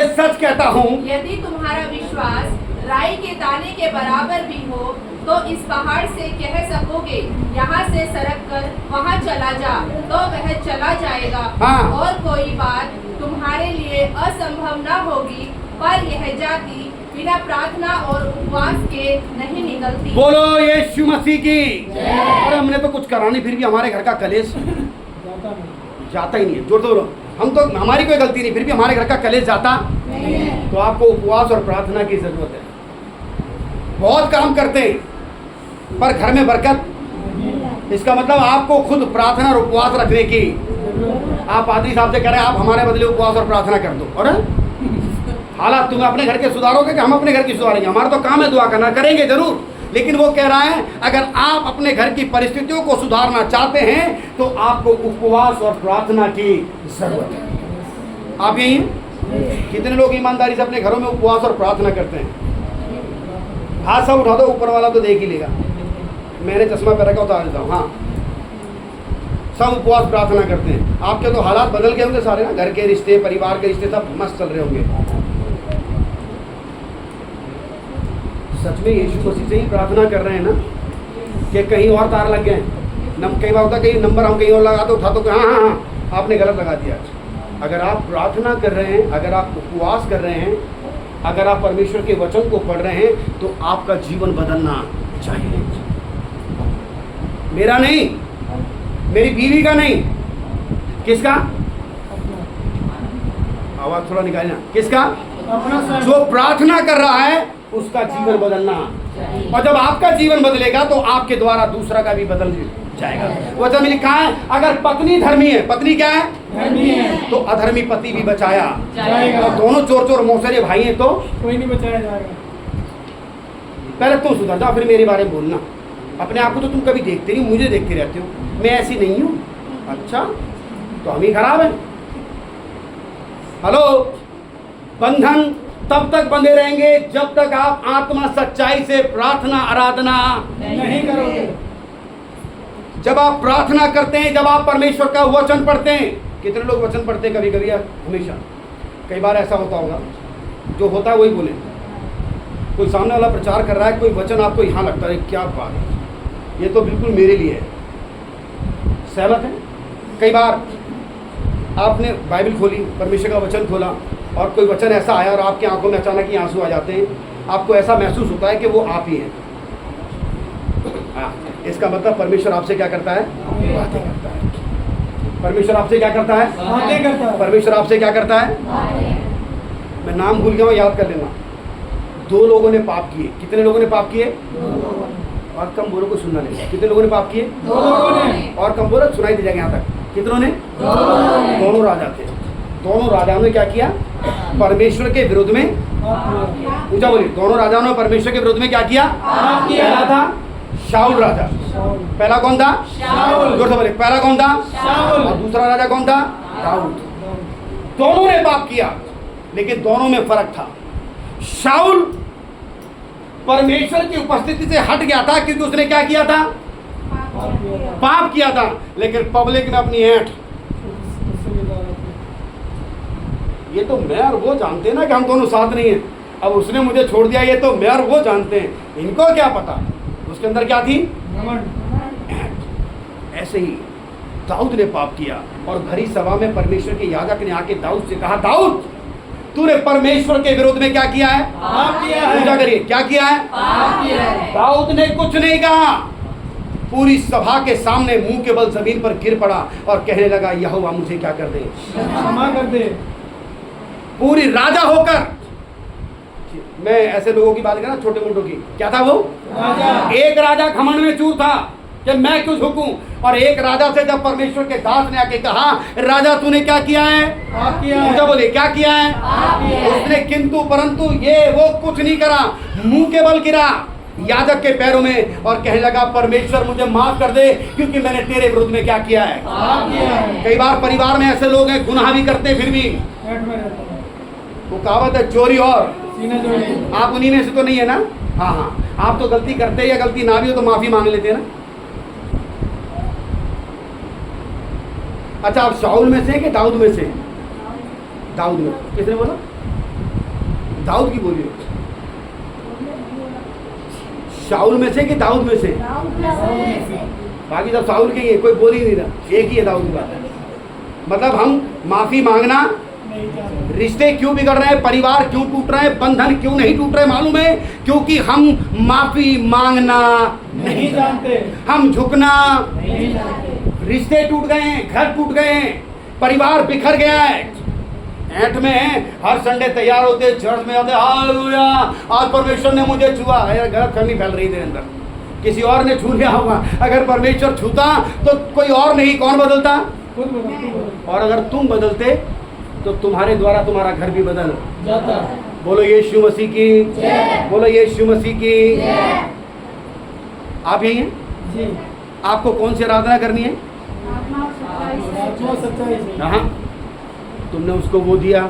सच कहता हूँ, यदि तुम्हारा विश्वास राई के दाने के बराबर भी हो तो इस पहाड़ से कह सकोगे, यहाँ से सरक कर वहाँ चला जा, तो वह चला जाएगा। हाँ। और कोई बात तुम्हारे लिए असंभव न होगी। पर यह जाति बिना प्रार्थना और उपवास के नहीं निकलती। बोलो यीशु मसीह की। अरे हमने तो कुछ करा नहीं, फिर भी हमारे घर का कलेश जाता ही नहीं है। जोर जोर, हम तो, हमारी कोई गलती नहीं, फिर भी हमारे घर का कलेश जाता नहीं है। तो आपको उपवास और प्रार्थना की जरूरत है। बहुत काम करते हैं पर घर में बरकत, इसका मतलब आपको खुद प्रार्थना और उपवास रखने की। आप पादरी साहब से कह रहे हैं आप हमारे बदले उपवास और प्रार्थना कर दो, और हालात तुम्हें अपने घर के सुधारोगे कि हम अपने घर की सुधारेंगे? हमारा तो काम है दुआ करना, करेंगे जरूर, लेकिन वो कह रहा है अगर आप अपने घर की परिस्थितियों को सुधारना चाहते हैं तो आपको उपवास और प्रार्थना की जरूरत है। आप यही हैं? कितने लोग ईमानदारी से अपने घरों में उपवास और प्रार्थना करते हैं? हाथ सब उठा दो, ऊपर वाला तो देख ही लेगा। मैंने चश्मा पहन रखा, उतार देता हूँ। हाँ, सब उपवास प्रार्थना करते हैं। आपके तो हालात बदल गए होंगे सारे ना, घर के रिश्ते, परिवार के रिश्ते सब मस्त चल रहे होंगे। सच में यीशु मसीह से ही प्रार्थना कर रहे हैं ना, कि कहीं और तार लग गए? कई बार होता है कहीं नंबर हम कहीं और लगा तो उठा तो हाँ हाँ हाँ आपने गलत लगा दिया। अगर आप प्रार्थना कर रहे हैं, अगर आप उपवास कर रहे हैं, अगर आप परमेश्वर के वचन को पढ़ रहे हैं तो आपका जीवन बदलना चाहिए। मेरा नहीं, मेरी बीवी का नहीं, किसका? आवाज थोड़ा निकालना, किसका? जो प्रार्थना कर रहा है उसका जीवन बदलना। और जब आपका जीवन बदलेगा तो आपके द्वारा दूसरा का भी बदल जाएगा। वचन में लिखा है अगर पत्नी धर्मी है, पत्नी क्या है? धर्मी है, तो अधर्मी पति भी बचाया जाएगा। और दोनों चोर चोर मौसरे भाई हैं तो कोई नहीं बचाया जाएगा। पहले तुम सुधर जाओ, फिर मेरे बारे में बोलना। अपने आप को तो तुम कभी देखते नहीं, मुझे देखते रहते हो। मैं ऐसी नहीं हूँ। अच्छा, तो हम ही खराब हैं। हेलो, बंधन तब तक बंधे रहेंगे जब तक आप आत्मा सच्चाई से प्रार्थना आराधना नहीं करोगे। जब आप प्रार्थना करते हैं, जब आप परमेश्वर का वचन पढ़ते हैं, कितने लोग वचन पढ़ते हैं? कभी कभी या हमेशा? कई बार ऐसा होता होगा, जो होता है वही बोले। कोई सामने वाला प्रचार कर रहा है, कोई वचन आपको यहाँ लगता है क्या बात है, ये तो बिल्कुल मेरे लिए है। सहमत है? कई बार आपने बाइबल खोली, परमेश्वर का वचन खोला और कोई वचन ऐसा आया और आपकी आंखों में अचानक ही आंसू आ जाते हैं। आपको ऐसा महसूस होता है कि वो आप ही हैं। इसका मतलब परमेश्वर आपसे क्या करता है? बातें करता है। परमेश्वर आपसे क्या करता है? बातें करता है। परमेश्वर आपसे क्या करता है? मैं नाम भूल गया हूँ, याद कर लेना। 2 लोगों ने पाप किए। कितने लोगों ने पाप किए? और कम बोलो, को सुनना नहीं। कितने लोगों ने पाप किए? 2 लोगों ने। और कम बोलो, सुनाई दे जाएगा यहाँ तक। कितनों ने? दोनों राजा थे। दोनों राजाओं ने क्या किया? परमेश्वर के विरुद्ध में ऊंचा बोलिए। दोनों राजाओं ने परमेश्वर के विरुद्ध में क्या किया? पहला था शाऊल राजा। पहला कौन था? शाऊल। जोर से बोलिए, पहला कौन था? शाऊल। और दूसरा राजा कौन था? दाऊद। दोनों ने पाप किया, लेकिन दोनों में फर्क था। शाऊल परमेश्वर की उपस्थिति से हट गया था क्योंकि उसने क्या किया था? पाप किया था। लेकिन पब्लिक ने अपनी ऐंठ, ये तो मैं और वो जानते हैं ना कि हम दोनों साथ नहीं हैं, अब उसने मुझे छोड़ दिया, ये तो मैं और वो जानते हैं, इनको क्या पता। उसके अंदर क्या थी? ऐसे ही दाऊद ने पाप किया और भरी सभा में परमेश्वर के याजक ने आके दाऊद से कहा, दाऊद तूने परमेश्वर के विरोध में क्या किया है? पाप किया है। पूजा करिए, क्या किया है? पाप किया है। दाऊद ने कुछ नहीं कहा, पूरी सभा के सामने मुंह के बल जमीन पर गिर पड़ा और कहने लगा, यहोवा मुझे क्या कर दे? क्षमा कर दे। पूरी राजा होकर, मैं ऐसे लोगों की बात कर रहा, छोटे मोटों की, क्या था वो? राजा। एक राजा घमंड में चूर था कि मैं क्यों झुकूं, और एक राजा से जब परमेश्वर के दास ने आके कहा, राजा तूने क्या किया है? मुझे बोले क्या किया है? उसने किंतु परंतु ये वो कुछ नहीं करा, मुंह के बल गिरा याजक के पैरों में और कहने लगा, परमेश्वर मुझे माफ कर दे क्योंकि मैंने तेरे विरुद्ध में क्या किया है। कई बार परिवार में ऐसे लोग हैं, गुनाह भी करते फिर भी वो कहावत है, चोरी और आप उन्हीं में से तो नहीं है ना? हाँ हाँ, आप तो गलती करते या गलती ना भी हो तो माफी मांग लेते हैं ना। अच्छा, आप शाऊल में से कि दाऊद में से? दाऊद में। किसने बोला? दाऊद की बोलिए। शाऊल में से कि दाऊद में से? बाकी सब शाऊल के ही है, कोई बोल ही नहीं रहा, एक ही है दाऊद की बात है। मतलब हम माफी मांगना, रिश्ते क्यों बिगड़ रहे हैं, परिवार क्यों टूट रहे हैं, बंधन क्यों नहीं टूट रहे मालूम है? क्योंकि हम माफी मांगना नहीं जानते, हम झुकना नहीं जानते। रिश्ते टूट गए हैं, घर टूट गए हैं, परिवार बिखर गया है। ऐंठ में हर संडे तैयार होते, चर्च में आते, हालेलुया आज परमेश्वर ने मुझे छुआ। गलत फहमी फैल रही है अंदर, किसी और ने छू लिया होगा। अगर परमेश्वर छूता तो कोई और नहीं, कौन बदलता? और अगर तुम बदलते तो तुम्हारे द्वारा तुम्हारा घर भी बदल जाता। बोलो यीशु मसीह की, बोलो यीशु मसीह की। आप यही हैं? आपको कौन सी आराधना करनी है? हाँ, तुमने उसको वो दिया,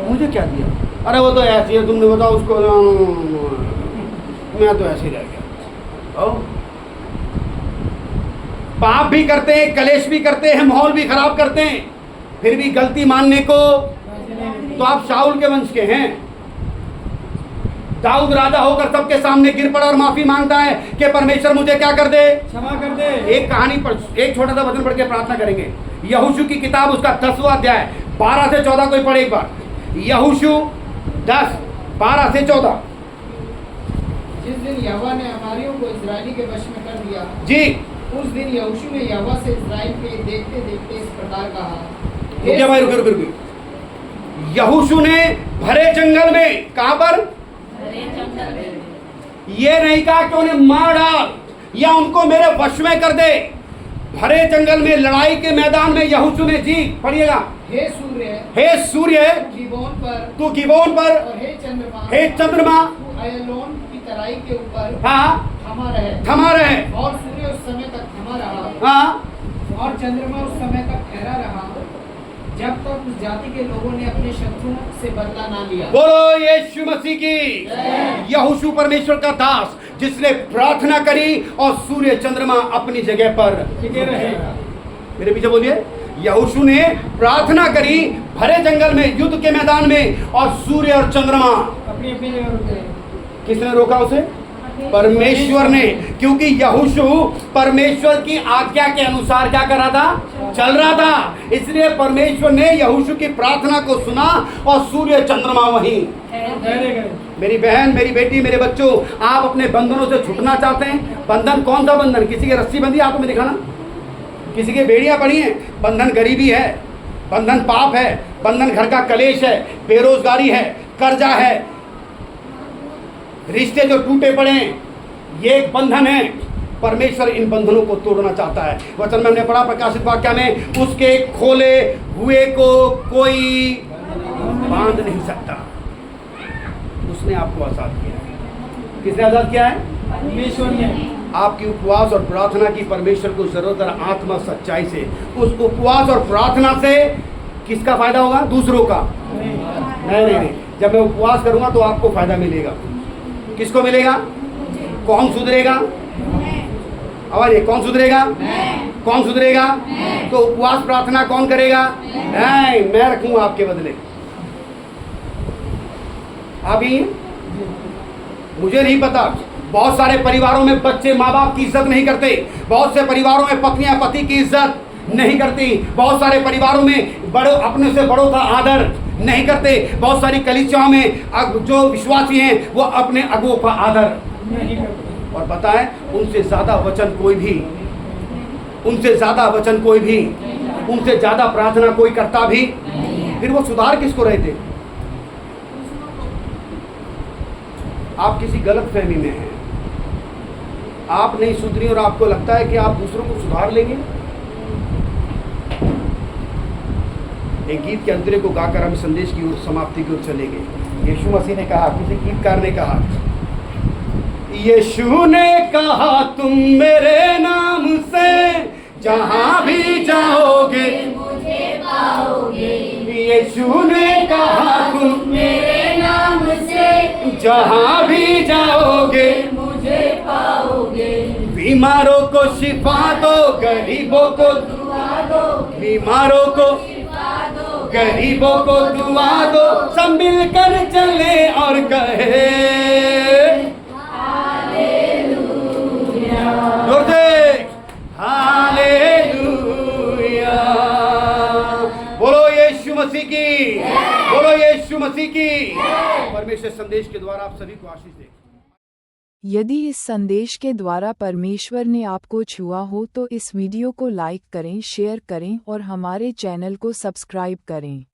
मुझे क्या दिया? अरे वो तो ऐसी है, तुमने बताओ उसको, मैं तो ऐसे ही रह गया। पाप भी करते हैं, कलेश भी करते हैं, माहौल भी खराब करते हैं, फिर भी गलती मानने को तो आप शाऊल के वंश के हैं। दाऊद राजा होकर सबके सामने गिर पड़ा और माफी मांगता है कि परमेश्वर मुझे क्या कर दे, क्षमा कर दे। एक कहानी पर एक छोटा सा वचन पढ़ के प्रार्थना करेंगे। यहोशू की किताब उसका 10वां अध्याय 12 से 14 कोई पढ़े एक बार। यहोशू 10 12 से 14। जिस दिन यहोवा ने अमारियों को इस्राएली के वश में कर दिया, जी, उस दिन यहोशू ने यहोवा से इस्राएल के देखते देखते इस प्रकार कहा। रुकिए भाई, रुकिए। यहोशू ने भरे जंगल में, कहां पर? ये नहीं कहा कि उन्हें मार डाल या उनको मेरे वश में कर दे। भरे जंगल में, लड़ाई के मैदान में यहोशू ने, जी पढ़िएगा, हे सूर्य तू गिबोन पर और हे चंद्रमा तू अय्यालोन की तराई के ऊपर हाँ थमा रहे। और सूर्य उस समय तक थमा रहा हाँ और चंद्रमा उस समय तक ठहरा रहा जब तक उस जाति के लोगों ने अपने शत्रुओं से बदला ना लिया। बोलो यीशु मसीह की। यहोशू परमेश्वर का दास जिसने प्रार्थना करी और सूर्य चंद्रमा अपनी जगह पर टिके रहे। मेरे पीछे बोलिए, यहोशू ने प्रार्थना करी भरे जंगल में, युद्ध के मैदान में, और सूर्य और चंद्रमा अपनी अपनी जगह रुके। किसने रोका उसे? परमेश्वर ने। क्योंकि यहोशू परमेश्वर की आज्ञा के अनुसार क्या कर रहा था? चल रहा था। इसलिए परमेश्वर ने यहोशू की प्रार्थना को सुना और सूर्य चंद्रमा वहीं। मेरी बहन, मेरी बेटी, मेरे बच्चों, आप अपने बंधनों से छूटना चाहते हैं? बंधन कौन सा बंधन? किसी की रस्सी बंधी हाथों में दिखाना, किसी की बेड़ियां पड़ी हैं। बंधन गरीबी है, बंधन पाप है, बंधन घर का कलेश है, बेरोजगारी है, कर्जा है, रिश्ते जो टूटे पड़े हैं, ये एक बंधन है। परमेश्वर इन बंधनों को तोड़ना चाहता है। वचन में हमने पढ़ा प्रकाशित वाक्य में, उसके खोले हुए को कोई बांध नहीं सकता। उसने आपको आजाद किया है। किसने आजाद किया है? परमेश्वर ने। आपकी उपवास और प्रार्थना की परमेश्वर को जरूरत है, आत्मा सच्चाई से। उस उपवास और प्रार्थना से किसका फायदा होगा? दूसरों का नहीं। जब मैं उपवास करूंगा तो आपको फायदा मिलेगा। किसको मिलेगा? कौन सुधरेगा? आवाज, कौन सुधरेगा? कौन सुधरेगा? तो उपवास प्रार्थना कौन करेगा? नहीं, मैं रखूंगा आपके बदले। आप ही, मुझे नहीं पता, बहुत सारे परिवारों में बच्चे माँ बाप की इज्जत नहीं करते, बहुत से परिवारों में पत्नियां पति की इज्जत नहीं करती, बहुत सारे परिवारों में बड़ों, अपने से बड़ों का आदर नहीं करते, बहुत सारी कलीसियाओं में जो विश्वासी हैं वो अपने अगुओं का आदर नहीं करते। और पता है, उनसे ज्यादा वचन कोई भी, उनसे ज्यादा वचन कोई भी, उनसे ज्यादा प्रार्थना कोई करता भी, फिर वो सुधार किसको रहे थे? आप किसी गलत फहमी में हैं, आप नहीं सुधरी और आपको लगता है कि आप दूसरों को सुधार लेंगे। एक गीत के अंतरे को गाकर हम संदेश की ओर, समाप्ति की ओर चले गए। यीशु मसीह ने कहा, किसी गीतकार ने कहा, यीशु ने कहा तुम मेरे नाम से जहां भी जाओगे मुझे पाओगे। यीशु ने कहा तुम मेरे नाम से जहां भी जाओगे मुझे पाओगे। बीमारों को शिफा दो, गरीबों को दुआ दो, बीमारों को शिफा दो, गरीबों को दुआ दो। सब मिलकर चले और कहे जोर से हालेलुया। बोलो यीशु मसीह की, बोलो यीशु मसीह की। परमेश्वर संदेश के द्वारा आप सभी को आशीष दे। यदि इस संदेश के द्वारा परमेश्वर ने आपको छुआ हो तो इस वीडियो को लाइक करें, शेयर करें और हमारे चैनल को सब्सक्राइब करें।